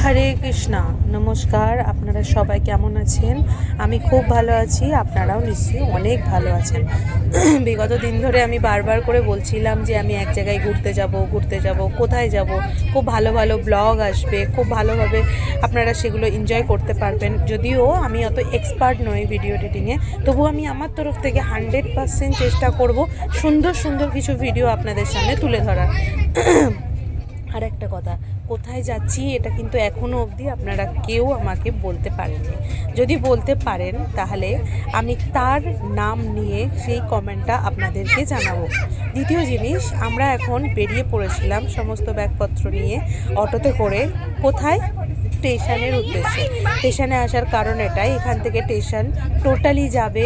হরে কৃষ্ণা। নমস্কার, আপনারা সবাই কেমন আছেন? আমি খুব ভালো আছি, আপনারাও নিশ্চয়ই অনেক ভালো আছেন। বিগত দিন ধরে আমি বারবার করে বলছিলাম যে আমি এক জায়গায় ঘুরতে যাব, কোথায় যাব, খুব ভালো ভালো ব্লগ আসবে, খুব ভালোভাবে আপনারা সেগুলো এনজয় করতে পারবেন। যদিও আমি অত এক্সপার্ট নই ভিডিও এডিটিংয়ে, তবু আমি আমার তরফ থেকে 100% চেষ্টা করব সুন্দর সুন্দর কিছু ভিডিও আপনাদের সামনে তুলে ধরার। আর একটা কথা, কোথায় যাচ্ছি এটা কিন্তু এখনও অবধি আপনারা কেউ আমাকে বলতে পারেননি। যদি বলতে পারেন তাহলে আমি তার নাম নিয়ে সেই কমেন্টটা আপনাদেরকে জানাবো। দ্বিতীয় জিনিস, আমরা এখন বেরিয়ে পড়েছিলাম সমস্ত ব্যাগপত্র নিয়ে অটোতে করে। কোথায়? স্টেশনের উদ্দেশ্যে। স্টেশনে আসার কারণ এটাই, এখান থেকে স্টেশন টোটালি যাবে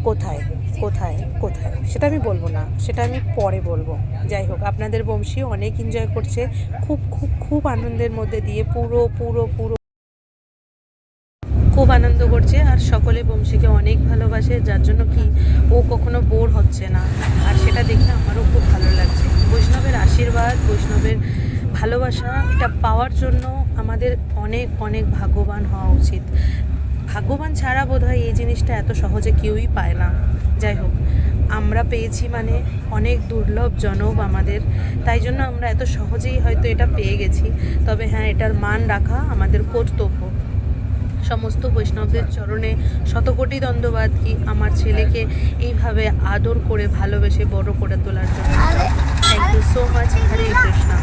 কোথায় কোথায় কোথায় সেটা আমি বলবো না, সেটা আমি পরে বলবো। যাই হোক, আপনাদের বংশী অনেক এনজয় করছে, খুব খুব খুব আনন্দের মধ্যে দিয়ে পুরো পুরো পুরো খুব আনন্দ করছে। আর সকলে বংশীকে অনেক ভালোবাসে, যার জন্য কি ও কখনো বোর হচ্ছে না। আর সেটা দেখে আমারও খুব ভালো লাগছে। বৈষ্ণবের আশীর্বাদ, বৈষ্ণবের ভালোবাসা, এটা পাওয়ার জন্য আমাদের অনেক অনেক ভাগ্যবান হওয়া উচিত। ভাগ্যবান ছাড়া বোধহয় এই জিনিসটা এত সহজে কেউই পায় না। যাই হোক, আমরা পেয়েছি মানে অনেক দুর্লভজনক আমাদের, তাই জন্য আমরা এত সহজেই হয়তো এটা পেয়ে গেছি। তবে হ্যাঁ, এটার মান রাখা আমাদের কর্তব্য। সমস্ত বৈষ্ণবদের চরণে শতকোটি দণ্ডবাদ কি আমার ছেলেকে এইভাবে আদর করে ভালোবেসে বড় করে তোলার জন্য। Thank you so much. Hare Krishna.